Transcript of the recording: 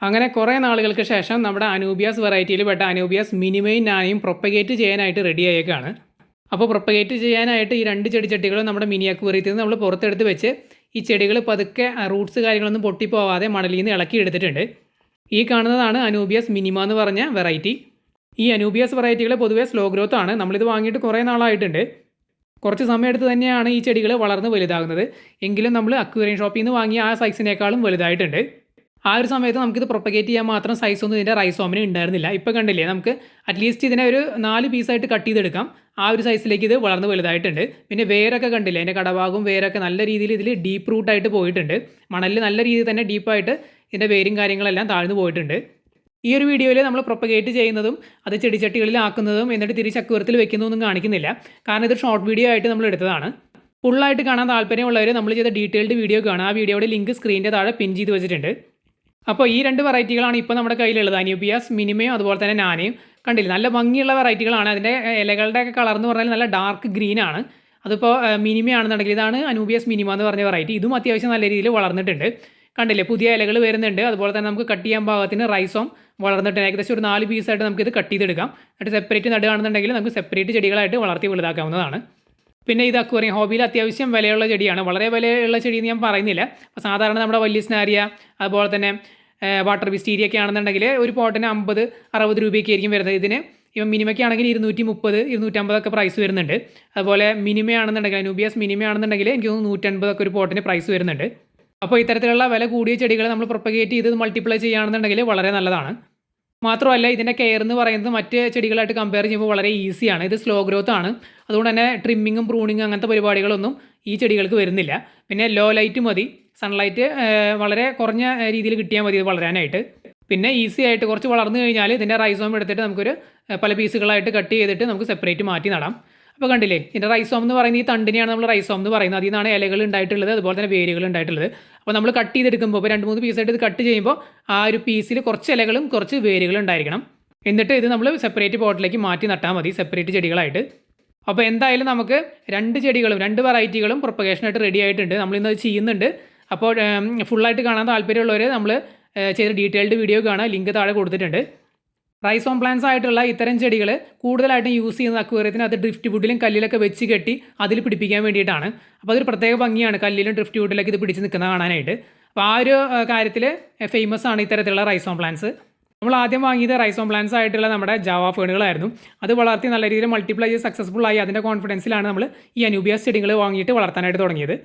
അങ്ങനെ കുറേ നാളുകൾക്ക് ശേഷം നമ്മുടെ അനൂബിയാസ് വെറൈറ്റിയിൽ പെട്ട അനൂബിയാസ് മിനിമയും നാനയും പ്രൊപ്പഗേറ്റ് ചെയ്യാനായിട്ട് റെഡി ആയേക്കാണ്. അപ്പോൾ പ്രൊപ്പഗേറ്റ് ചെയ്യാനായിട്ട് ഈ 2 ചെടിച്ചട്ടികളും നമ്മുടെ മിനി അക്വേറിയത്തിൽ നിന്ന് നമ്മൾ പുറത്തെടുത്ത് വെച്ച് ഈ ചെടികൾ പതുക്കെ റൂട്ട്സ് കാര്യങ്ങളൊന്നും പൊട്ടിപ്പോവാതെ മണലിൽ നിന്ന് ഇളക്കി എടുത്തിട്ടുണ്ട്. ഈ കാണുന്നതാണ് അനൂബിയാസ് മിനിമ എന്ന് പറഞ്ഞ വെറൈറ്റി. ഈ അനൂബിയാസ് വെറൈറ്റികൾ പൊതുവേ സ്ലോ ഗ്രോത്ത് ആണ്. നമ്മളിത് വാങ്ങിയിട്ട് കുറേ നാളായിട്ടുണ്ട്. കുറച്ച് സമയമെടുത്ത് തന്നെയാണ് ഈ ചെടികൾ വളർന്ന് വലുതാകുന്നത്. എങ്കിലും നമ്മൾ അക്വേറിയം ഷോപ്പിൽ നിന്ന് വാങ്ങിയ ആ സൈസിനേക്കാളും വലുതായിട്ടുണ്ട്. ആ ഒരു സമയത്ത് നമുക്കിത് പ്രൊപ്പഗേറ്റ് ചെയ്യാൻ മാത്രം സൈസൊന്നും ഇതിൻ്റെ റൈസോമിന് ഉണ്ടായിരുന്നില്ല. ഇപ്പോൾ കണ്ടില്ലേ, നമുക്ക് അറ്റ്ലീസ്റ്റ് ഇതിനെ ഒരു 4 പീസായിട്ട് കട്ട് ചെയ്തെടുക്കാം. ആ ഒരു സൈസിലേക്ക് ഇത് വളർന്ന് വലുതായിട്ടുണ്ട്. പിന്നെ വേരൊക്കെ കണ്ടില്ലേ, അതിൻ്റെ കടഭാഗവും വേരൊക്കെ നല്ല രീതിയിൽ ഇതിൽ ഡീപ്പ് റൂട്ടായിട്ട് പോയിട്ടുണ്ട്. മണലിൽ നല്ല രീതിയിൽ തന്നെ ഡീപ്പായിട്ട് ഇതിൻ്റെ വേരും കാര്യങ്ങളെല്ലാം താഴ്ന്നു പോയിട്ടുണ്ട്. ഈ ഒരു വീഡിയോയിൽ നമ്മൾ പ്രൊപ്പഗേറ്റ് ചെയ്യുന്നതും അത് ചെടിച്ചട്ടികളിലാക്കുന്നതും എന്നിട്ട് തിരിച്ച് അക്വേറിയത്തിൽ വെക്കുന്നതൊന്നും കാണിക്കുന്നില്ല. കാരണം ഇത് ഷോർട്ട് വീഡിയോ ആയിട്ട് നമ്മൾ എടുത്തതാണ്. ഫുള്ളായിട്ട് കാണാൻ താല്പര്യമുള്ളവർ നമ്മൾ ചെയ്ത ഡീറ്റെയിൽഡ് വീഡിയോ കാണാം. ആ വീഡിയോയുടെ ലിങ്ക് സ്ക്രീനിൻ്റെ താഴെ പിൻ ചെയ്ത് വെച്ചിട്ടുണ്ട്. അപ്പോൾ ഈ 2 വെറൈറ്റികളാണ് ഇപ്പോൾ നമ്മുടെ കയ്യിലുള്ളത്. അനൂബിയാസ് മിനിമയും അതുപോലെ തന്നെ നാനയും. കണ്ടില്ല, നല്ല ഭംഗിയുള്ള വെറൈറ്റികളാണ്. അതിൻ്റെ ഇലകളുടെയൊക്കെ കളർ എന്ന് പറഞ്ഞാൽ നല്ല ഡാർക്ക് ഗ്രീൻ ആണ്. അതിപ്പോൾ മിനിമയാണെന്നുണ്ടെങ്കിൽ ഇതാണ് അനൂബിയാസ് മിനിമ എന്ന് പറഞ്ഞ വെറൈറ്റി. ഇതും അത്യാവശ്യം നല്ല രീതിയിൽ വളർന്നിട്ടുണ്ട്. കണ്ടില്ലേ, പുതിയ ഇലകൾ വരുന്നുണ്ട്. അതുപോലെ തന്നെ നമുക്ക് കട്ട് ചെയ്യാൻ പാകത്തിന് റൈസോം വളർന്നിട്ടുണ്ട്. ഏകദേശം ഒരു 4 പീസായിട്ട് നമുക്കിത് കട്ട് ചെയ്തെടുക്കാം. എന്നിട്ട് സെപ്പറേറ്റ് നടുകയാണെന്നുണ്ടെങ്കിൽ നമുക്ക് സെപ്പറേറ്റ് ചെടികളായിട്ട് വളർത്തി വലുതാക്കാവുന്നതാണ്. പിന്നെ ഇത് അക്വേറിയം ഹോബിയിൽ അത്യാവശ്യം വിലയുള്ള ചെടിയാണ്. വളരെ വിലയുള്ള ചെടി എന്ന് ഞാൻ പറയുന്നില്ല. അപ്പോൾ സാധാരണ നമ്മുടെ വലിയ സ്നാരിയ അതുപോലെ തന്നെ വാട്ടർ വിസ്റ്റീരിയൊക്കെ ആണെന്നുണ്ടെങ്കിൽ ഒരു പോട്ടിന് 50-60 രൂപയൊക്കെ ആയിരിക്കും വരുന്നത്. ഇതിന് ഇപ്പം മിനിമയ്ക്കാണെങ്കിൽ 230-250 ഒക്കെ പ്രൈസ് വരുന്നുണ്ട്. അതുപോലെ മിനിമയാണെന്നുണ്ടെങ്കിൽ അനൂബിയാസ് മിനിമയാണെന്നുണ്ടെങ്കിൽ എനിക്ക് തോന്നുന്നു 150 ഒക്കെ ഒരു പോട്ടിന് പ്രൈസ് വരുന്നുണ്ട്. അപ്പോൾ ഇത്തരത്തിലുള്ള വില കൂടിയ ചെടികൾ നമ്മൾ പ്രൊപ്പഗേറ്റ് ചെയ്ത് മൾട്ടിപ്ലൈ ചെയ്യുകയാണെന്നുണ്ടെങ്കിൽ വളരെ നല്ലതാണ്. മാത്രമല്ല ഇതിൻ്റെ കെയർ എന്ന് പറയുന്നത് മറ്റ് ചെടികളായിട്ട് കമ്പയർ ചെയ്യുമ്പോൾ വളരെ ഈസിയാണ്. ഇത് സ്ലോ ഗ്രോത്ത് ആണ്. അതുകൊണ്ട് തന്നെ ട്രിമ്മിങ്ങും പ്രൂണിങ്ങും അങ്ങനത്തെ പരിപാടികളൊന്നും ഈ ചെടികൾക്ക് വരുന്നില്ല. പിന്നെ ലോ ലൈറ്റ് മതി, സൺലൈറ്റ് വളരെ കുറഞ്ഞ രീതിയിൽ കിട്ടിയാൽ മതി ഇത് വളരാനായിട്ട്. പിന്നെ ഈസി ആയിട്ട് കുറച്ച് വളർന്നു കഴിഞ്ഞാൽ ഇതിൻ്റെ റൈസോം എടുത്തിട്ട് നമുക്കൊരു പല പീസുകളായിട്ട് കട്ട് ചെയ്തിട്ട് നമുക്ക് സെപ്പറേറ്റ് മാറ്റി നടാം. അപ്പോൾ കണ്ടില്ലേ, ഇതിൻ്റെ റൈസോം എന്ന് പറയുന്നത് ഈ തണ്ടിനെയാണ് നമ്മൾ റൈസോം എന്ന് പറയുന്നത്. അതിൽ നിന്നാണ് ഇലകൾ ഉണ്ടായിട്ടുള്ളത്, അതുപോലെ തന്നെ വേരുകൾ ഉണ്ടായിട്ടുള്ളത്. അപ്പോൾ നമ്മൾ കട്ട് ചെയ്തെടുക്കുമ്പോൾ ഇപ്പോൾ 2-3 പീസായിട്ട് ഇത് കട്ട് ചെയ്യുമ്പോൾ ആ ഒരു പീസിൽ കുറച്ച് ഇലകളും കുറച്ച് വേരുകളും ഉണ്ടായിരിക്കണം. എന്നിട്ട് ഇത് നമ്മൾ സെപ്പറേറ്റ് പോട്ടിലേക്ക് മാറ്റി നട്ടാൽ മതി, സെപ്പറേറ്റ് ചെടികളായിട്ട്. അപ്പോൾ എന്തായാലും നമുക്ക് 2 ചെടികളും 2 വെറൈറ്റികളും പ്രൊപ്പഗേഷനായിട്ട് റെഡി ആയിട്ടുണ്ട്. നമ്മളിന്നത് ചെയ്യുന്നുണ്ട്. അപ്പോൾ ഫുള്ളായിട്ട് കാണാൻ താല്പര്യമുള്ളവർ നമ്മൾ ചെയ്ത ഡീറ്റെയിൽഡ് വീഡിയോ കാണാൻ ലിങ്ക് താഴെ കൊടുത്തിട്ടുണ്ട്. റൈസോം പ്ലാന്റ്സ് ആയിട്ടുള്ള ഇത്തരം ചെടികൾ കൂടുതലായിട്ടും യൂസ് ചെയ്യുന്ന അക്വേറിയത്തിന് അത് ഡ്രിഫ്റ്റ് വുഡിലും കല്ലിലൊക്കെ വെച്ച് കെട്ടി അതിൽ പിടിപ്പിക്കാൻ വേണ്ടിയിട്ടാണ്. അപ്പോൾ അതൊരു പ്രത്യേക ഭംഗിയാണ് കല്ലിലും ഡ്രിഫ്റ്റ് വുഡിലൊക്കെ ഇത് പിടിച്ച് നിൽക്കുന്ന കാണാനായിട്ട്. അപ്പോൾ ആ ഒരു കാര്യത്തിൽ ഫേമസ് ആണ് ഇത്തരത്തിലുള്ള റൈസോം പ്ലാന്റ്സ്. നമ്മൾ ആദ്യം വാങ്ങിയത് റൈസോം പ്ലാന്റ്സ് ആയിട്ടുള്ള നമ്മുടെ ജാവ ഫേണുകളായിരുന്നു. അത് വളർത്തി നല്ല രീതിയിൽ മൾട്ടിപ്ലൈ ചെയ്ത് സക്സസ്ഫുൾ ആയി. അതിൻ്റെ കോൺഫിഡൻസിലാണ് നമ്മൾ ഈ അനൂബിയാസ് ചെടികൾ വാങ്ങിയിട്ട് വളർത്താനായിട്ട് തുടങ്ങിയത്.